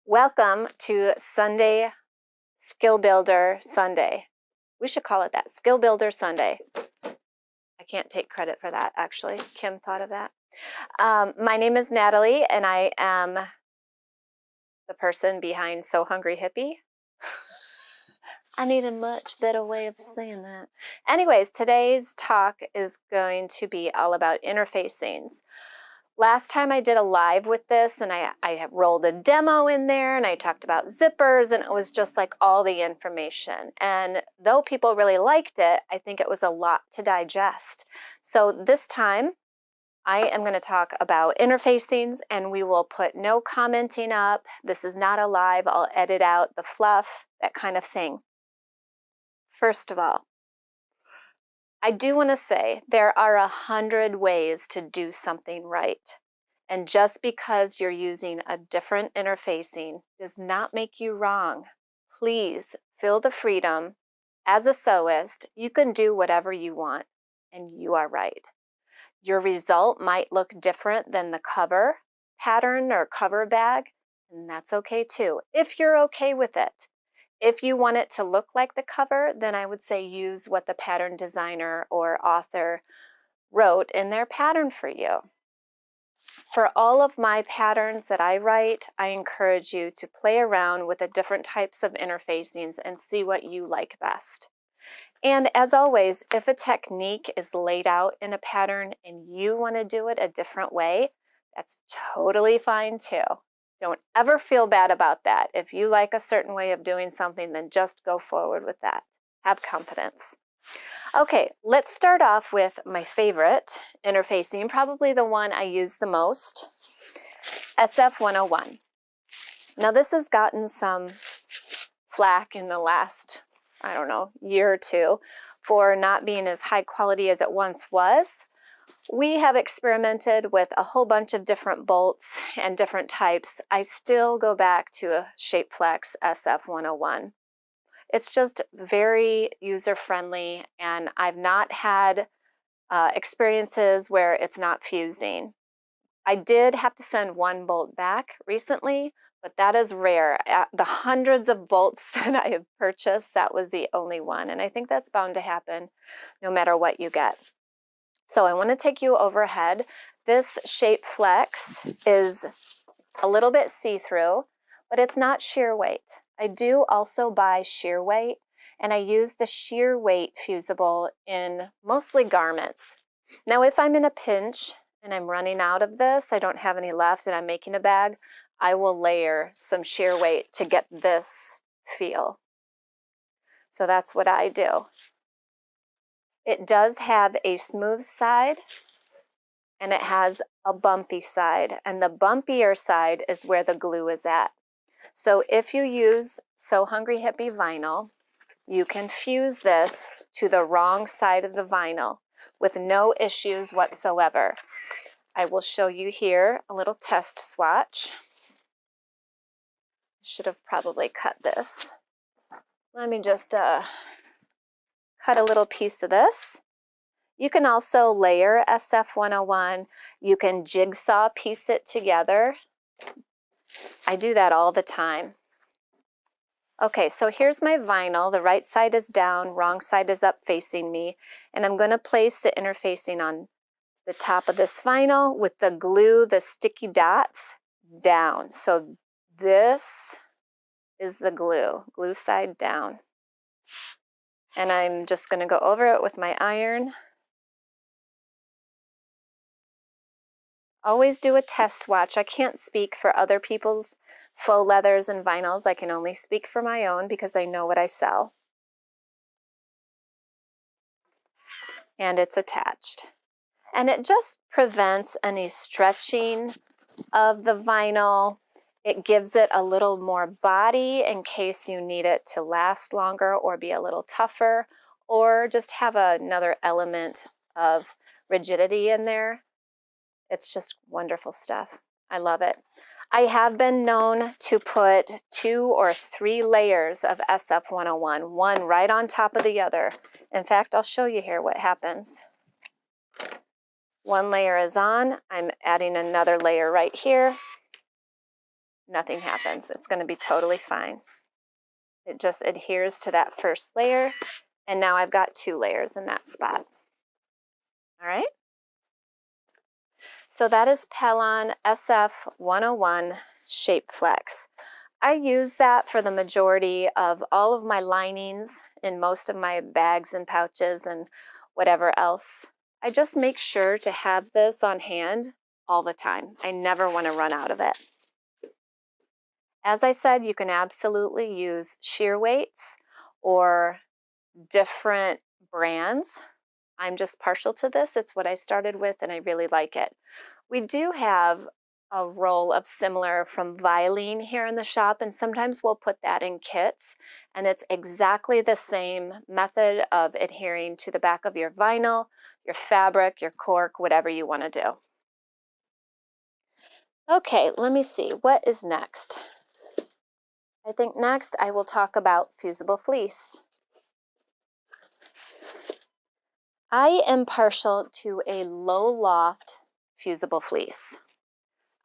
Welcome to Sunday Skill Builder Sunday. We should call it that, Skill Builder Sunday. I can't take credit for that, actually. Kim thought of that. My name is Natalie, and I am the person behind Sew HungryHippie. I need a much better way of saying that. Anyways, today's talk is going to be all about interfacings. Last time I did a live with this, and I rolled a demo in there, and I talked about zippers, and it was just like all the information. And though people really liked it, I think it was a lot to digest. So this time, I am going to talk about interfacings, and we will put no commenting up. This is not a live. I'll edit out the fluff, that kind of thing. First of all, I do want to say there are 100 ways to do something right. And just because you're using a different interfacing does not make you wrong. Please feel the freedom. As a sewist, you can do whatever you want, and you are right. Your result might look different than the cover pattern or cover bag, and that's okay too, if you're okay with it. If you want it to look like the cover, then I would say use what the pattern designer or author wrote in their pattern for you. For all of my patterns that I write, I encourage you to play around with the different types of interfacings and see what you like best. And as always, if a technique is laid out in a pattern and you want to do it a different way, that's totally fine too. Don't ever feel bad about that. If you like a certain way of doing something, then just go forward with that. Have confidence. Okay, let's start off with my favorite interfacing, probably the one I use the most, SF101. Now this has gotten some flack in the last, I don't know, year or two for not being as high quality as it once was. We have experimented with a whole bunch of different bolts and different types. I still go back to a Shapeflex SF101. It's just very user-friendly, and I've not had experiences where it's not fusing. I did have to send one bolt back recently, but that is rare. The hundreds of bolts that I have purchased, that was the only one, and I think that's bound to happen no matter what you get. So I want to take you overhead. This Shapeflex is a little bit see-through, but it's not sheer weight. I do also buy sheer weight, and I use the sheer weight fusible in mostly garments. Now, if I'm in a pinch and I'm running out of this, I don't have any left, and I'm making a bag, I will layer some sheer weight to get this feel. So that's what I do. It does have a smooth side, and it has a bumpy side, and the bumpier side is where the glue is at. So if you use Sew HungryHippie Vinyl, you can fuse this to the wrong side of the vinyl with no issues whatsoever. I will show you here a little test swatch. Should have probably cut this. Let me just cut a little piece of this. You can also layer SF101. You can jigsaw piece it together. I do that all the time. Okay, so here's my vinyl. The right side is down, wrong side is up facing me, and I'm going to place the interfacing on the top of this vinyl with the glue, the sticky dots, down. So this is the glue side down. And I'm just going to go over it with my iron. Always do a test swatch. I can't speak for other people's faux leathers and vinyls. I can only speak for my own because I know what I sell. And it's attached. And it just prevents any stretching of the vinyl. It gives it a little more body in case you need it to last longer or be a little tougher, or just have another element of rigidity in there. It's just wonderful stuff. I love it. I have been known to put 2 or 3 layers of SF101, one right on top of the other. In fact, I'll show you here what happens. One layer is on. I'm adding another layer right here. nothing happens. It's going to be totally fine. It just adheres to that first layer, and now I've got 2 layers in that spot. All right? So that is Pellon SF 101 Shape Flex. I use that for the majority of all of my linings in most of my bags and pouches and whatever else. I just make sure to have this on hand all the time. I never want to run out of it. As I said, you can absolutely use shear weights or different brands. I'm just partial to this. It's what I started with and I really like it. We do have a roll of similar from Vilene here in the shop, and sometimes we'll put that in kits, and it's exactly the same method of adhering to the back of your vinyl, your fabric, your cork, whatever you want to do. Okay, let me see, what is next? I think next I will talk about fusible fleece. I am partial to a low loft fusible fleece.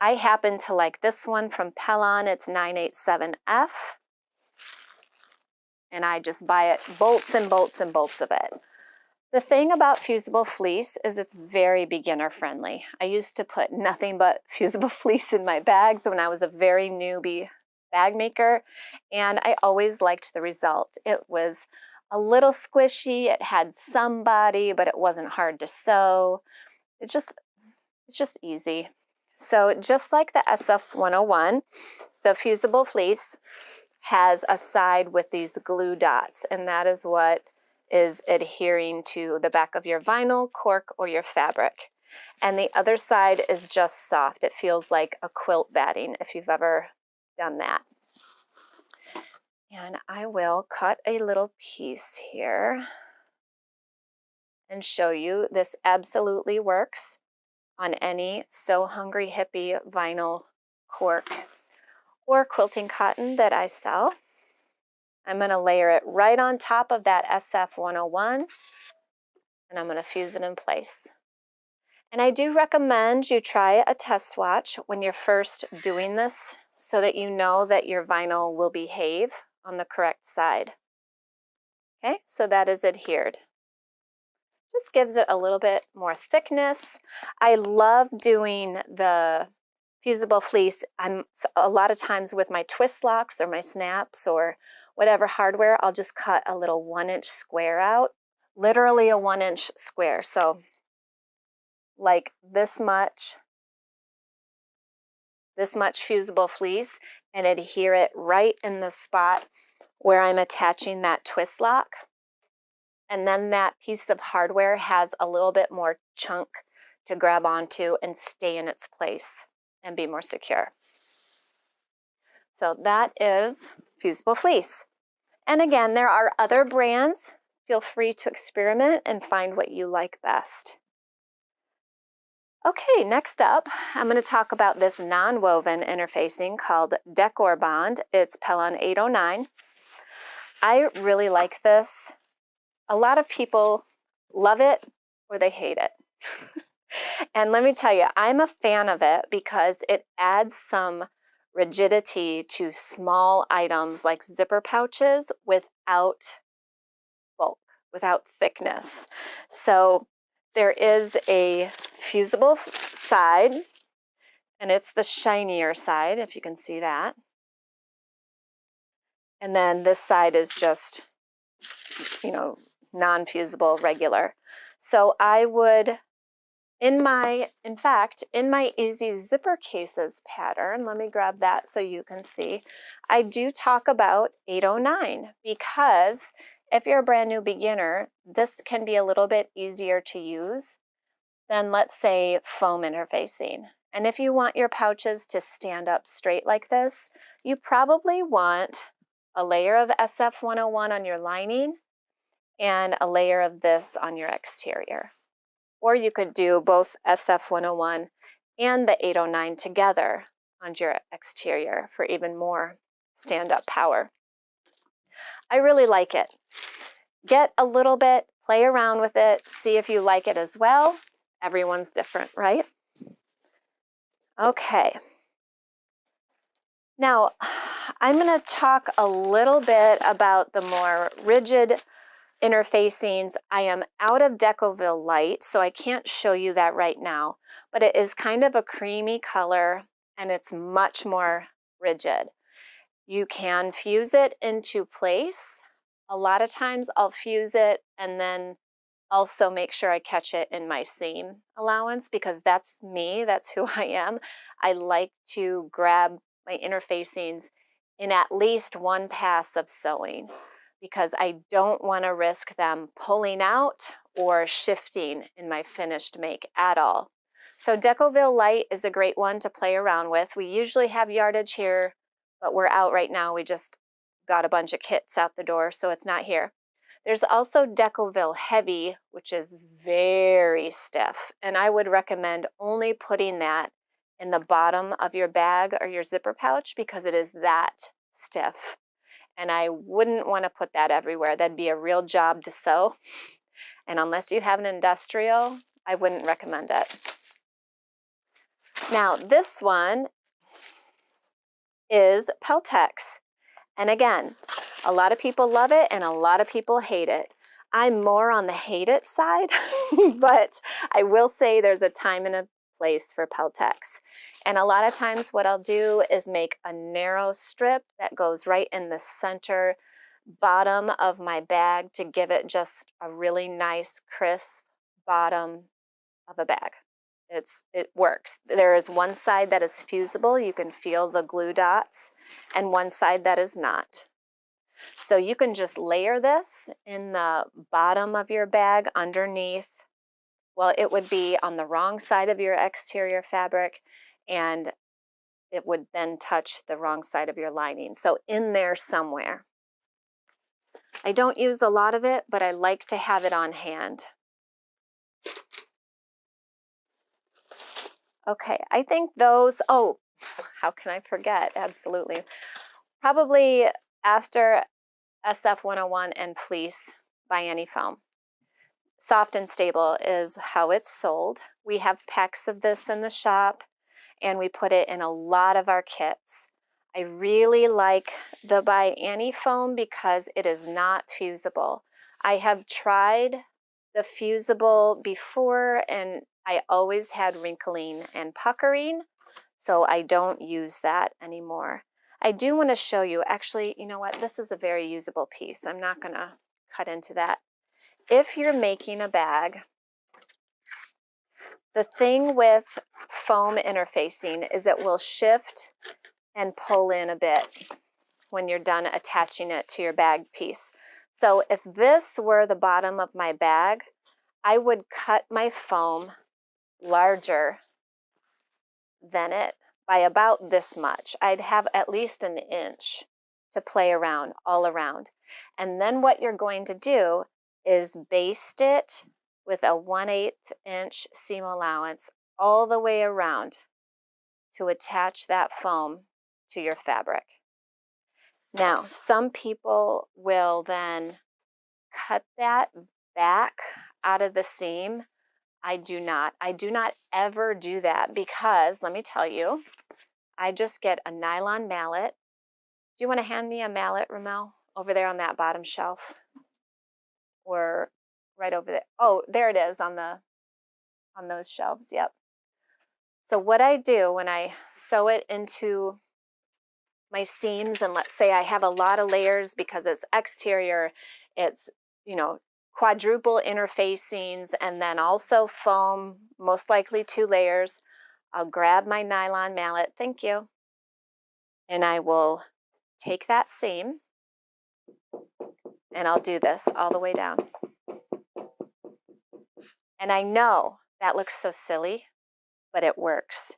I happen to like this one from Pellon. It's 987F. And I just buy it bolts and bolts and bolts of it. The thing about fusible fleece is it's very beginner friendly. I used to put nothing but fusible fleece in my bags when I was a very newbie bag maker, and I always liked the result. It was a little squishy, it had some body, but it wasn't hard to sew. It's just easy. So just like the SF101, the fusible fleece has a side with these glue dots, and that is what is adhering to the back of your vinyl, cork, or your fabric. And the other side is just soft. It feels like a quilt batting if you've ever done that. And I will cut a little piece here and show you this absolutely works on any Sew HungryHippie vinyl cork or quilting cotton that I sell. I'm going to layer it right on top of that SF101, and I'm going to fuse it in place. And I do recommend you try a test swatch when you're first doing this so that you know that your vinyl will behave on the correct side. Okay, so that is adhered. Just gives it a little bit more thickness. I love doing the fusible fleece. I'm a lot of times with my twist locks or my snaps or whatever hardware, I'll just cut a little 1-inch square out, literally a 1-inch square. So like this much fusible fleece, and adhere it right in the spot where I'm attaching that twist lock. And then that piece of hardware has a little bit more chunk to grab onto and stay in its place and be more secure. So that is fusible fleece. And again, there are other brands. Feel free to experiment and find what you like best. Okay, next up, I'm going to talk about this non-woven interfacing called Decor Bond. It's Pellon 809. I really like this. A lot of people love it or they hate it. And let me tell you, I'm a fan of it because it adds some rigidity to small items like zipper pouches without bulk, without thickness. So there is a fusible side, and it's the shinier side, if you can see that. And then this side is just, non-fusible, regular. So I would, in my easy zipper cases pattern, let me grab that so you can see, I do talk about 809 because if you're a brand new beginner, this can be a little bit easier to use than, let's say, foam interfacing. And if you want your pouches to stand up straight like this, you probably want a layer of SF101 on your lining and a layer of this on your exterior. Or you could do both SF101 and the 809 together on your exterior for even more stand-up power. I really like it. Get a little bit, play around with it, see if you like it as well. Everyone's different, right? Okay. Now, I'm going to talk a little bit about the more rigid interfacings. I am out of Decoville Light, so I can't show you that right now, but it is kind of a creamy color and it's much more rigid. You can fuse it into place. A lot of times I'll fuse it and then also make sure I catch it in my seam allowance, because that's me, that's who I am. I like to grab my interfacings in at least one pass of sewing, because I don't want to risk them pulling out or shifting in my finished make at all. So Decoville Light is a great one to play around with. We usually have yardage here, but we're out right now. We just got a bunch of kits out the door, so it's not here. There's also Decoville Heavy, which is very stiff, and I would recommend only putting that in the bottom of your bag or your zipper pouch, because it is that stiff. And I wouldn't want to put that everywhere. That'd be a real job to sew. And unless you have an industrial, I wouldn't recommend it. Now, this one is Peltex. And again, a lot of people love it and a lot of people hate it. I'm more on the hate it side, but I will say there's a time and a place for Peltex. And a lot of times what I'll do is make a narrow strip that goes right in the center bottom of my bag to give it just a really nice crisp bottom of a bag. It works. There is one side that is fusible, you can feel the glue dots, and one side that is not. So you can just layer this in the bottom of your bag underneath. Well, it would be on the wrong side of your exterior fabric, and it would then touch the wrong side of your lining. So in there somewhere. I don't use a lot of it, but I like to have it on hand. Okay, I think those, oh, how can I forget? Absolutely. Probably after SF 101 and Fleece by Any Foam. Soft and Stable is how it's sold. We have packs of this in the shop, and we put it in a lot of our kits. I really like the by Any Foam because it is not fusible. I have tried the fusible before, and I always had wrinkling and puckering, so I don't use that anymore. I do want to show you, actually, you know what, this is a very usable piece. I'm not going to cut into that. If you're making a bag, the thing with foam interfacing is it will shift and pull in a bit when you're done attaching it to your bag piece. So if this were the bottom of my bag, I would cut my foam larger than it by about this much. I'd have at least an inch to play around all around. And then what you're going to do is baste it with a 1/8 inch seam allowance all the way around to attach that foam to your fabric. Now, some people will then cut that back out of the seam. I do not. I do not ever do that because, let me tell you, I just get a nylon mallet. Do you want to hand me a mallet, Ramel, over there on that bottom shelf? Or right over there? Oh, there it is on those shelves, yep. So what I do when I sew it into my seams, and let's say I have a lot of layers because it's exterior, it's, you know, quadruple interfacings, and then also foam, most likely 2 layers. I'll grab my nylon mallet, thank you, and I will take that seam, and I'll do this all the way down. And I know that looks so silly, but it works.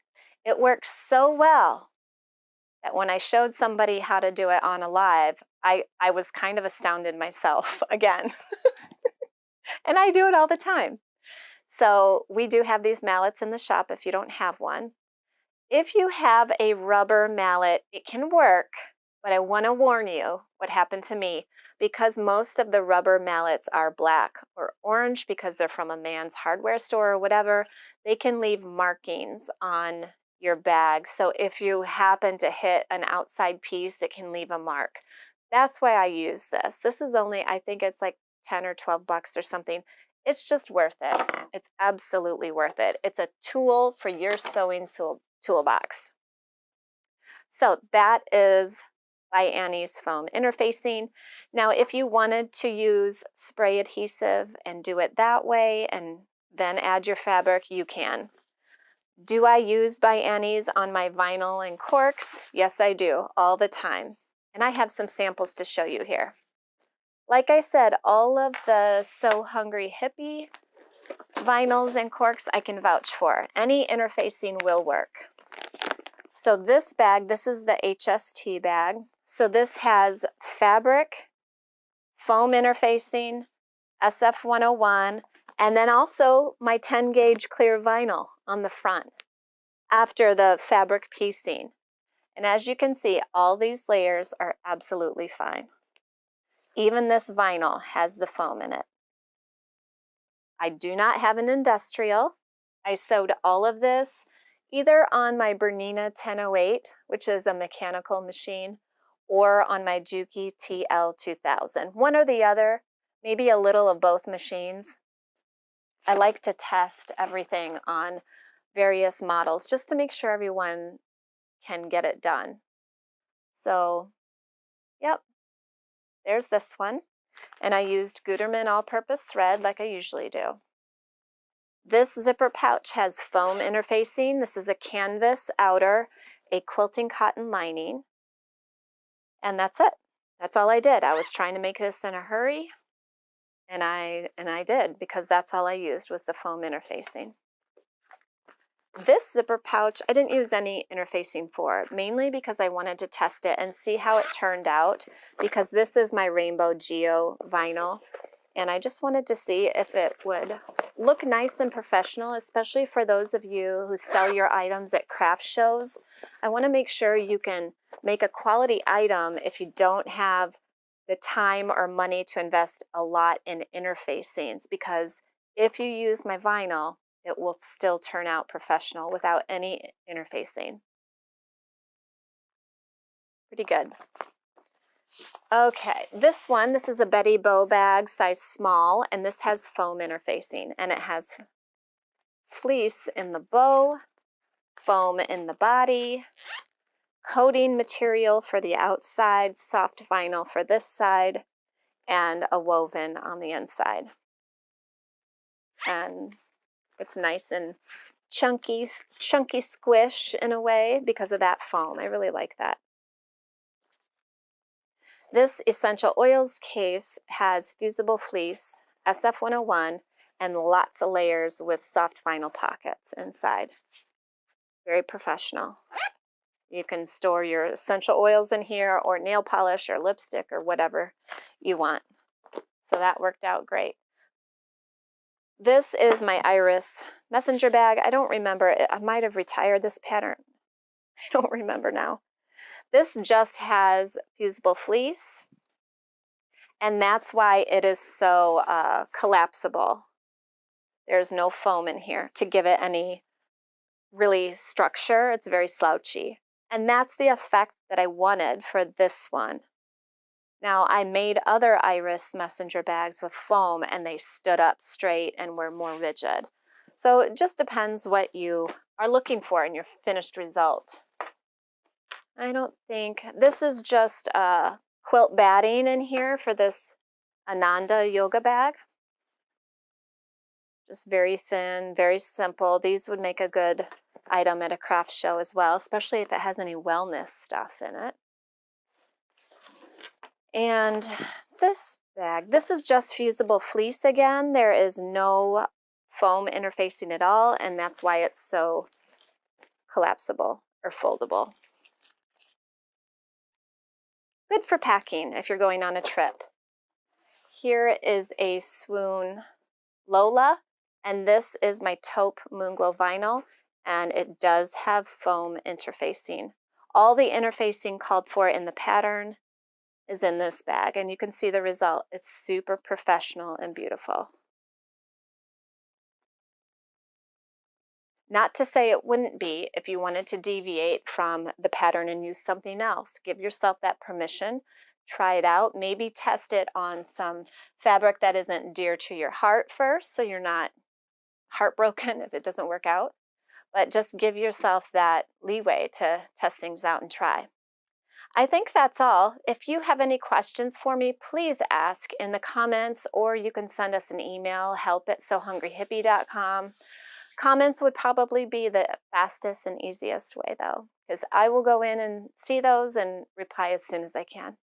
It works so well that when I showed somebody how to do it on a live, I was kind of astounded myself again. And I do it all the time. So we do have these mallets in the shop if you don't have one. If you have a rubber mallet, it can work, but I want to warn you what happened to me. Because most of the rubber mallets are black or orange because they're from a man's hardware store or whatever, they can leave markings on your bag. So if you happen to hit an outside piece, it can leave a mark. That's why I use this. This is only, I think it's like 10 or 12 bucks or something. It's just worth it. It's absolutely worth it. It's a tool for your sewing toolbox. So that is by Annie's foam interfacing. Now, if you wanted to use spray adhesive and do it that way and then add your fabric, you can. Do I use by Annie's on my vinyl and corks? Yes, I do, all the time. And I have some samples to show you here. Like I said, all of the Sew HungryHippie vinyls and corks I can vouch for. Any interfacing will work. So this bag, this is the HST bag. So this has fabric, foam interfacing, SF101, and then also my 10 gauge clear vinyl on the front after the fabric piecing. And as you can see, all these layers are absolutely fine. Even this vinyl has the foam in it. I do not have an industrial. I sewed all of this either on my Bernina 1008, which is a mechanical machine, or on my Juki TL2000. One or the other, maybe a little of both machines. I like to test everything on various models just to make sure everyone can get it done. So, yep, there's this one. And I used Gutermann all-purpose thread like I usually do. This zipper pouch has foam interfacing. This is a canvas outer, a quilting cotton lining, and that's it. That's all I did. I was trying to make this in a hurry, and I did, because that's all I used was the foam interfacing. This zipper pouch, I didn't use any interfacing for, mainly because I wanted to test it and see how it turned out, because this is my Rainbow Geo vinyl, and I just wanted to see if it would look nice and professional, especially for those of you who sell your items at craft shows. I want to make sure you can make a quality item if you don't have the time or money to invest a lot in interfacings, because if you use my vinyl, it will still turn out professional without any interfacing. Pretty good. Okay, this is a Betty Bow bag, size small, and this has foam interfacing, and it has fleece in the bow, foam in the body, coating material for the outside, soft vinyl for this side, and a woven on the inside. And it's nice and chunky squish in a way because of that foam. I really like that. This essential oils case has fusible fleece, SF101, and lots of layers with soft vinyl pockets inside. Very professional. You can store your essential oils in here, or nail polish or lipstick or whatever you want. So that worked out great. This is my Iris messenger bag. I don't remember. I might have retired this pattern. I don't remember now. This just has fusible fleece, and that's why it is so collapsible. There's no foam in here to give it any really structure. It's very slouchy. And that's the effect that I wanted for this one. Now, I made other Iris messenger bags with foam, and they stood up straight and were more rigid. So it just depends what you are looking for in your finished result. I don't think, this is just quilt batting in here for this Ananda yoga bag. Just very thin, very simple. These would make a good item at a craft show as well, especially if it has any wellness stuff in it. And this bag, this is just fusible fleece again. There is no foam interfacing at all, and that's why it's so collapsible or foldable. Good for packing if you're going on a trip. Here is a Swoon Lola, and this is my taupe Moonglow vinyl, and it does have foam interfacing. All the interfacing called for in the pattern is in this bag, and you can see the result. It's super professional and beautiful. Not to say it wouldn't be if you wanted to deviate from the pattern and use something else. Give yourself that permission. Try it out. Maybe test it on some fabric that isn't dear to your heart first, so you're not heartbroken if it doesn't work out. But just give yourself that leeway to test things out and try. I think that's all. If you have any questions for me, please ask in the comments, or you can send us an email, help@sewhungryhippie.com. Comments would probably be the fastest and easiest way, though, because I will go in and see those and reply as soon as I can.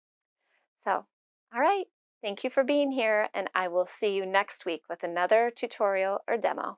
So, all right. Thank you for being here, and I will see you next week with another tutorial or demo.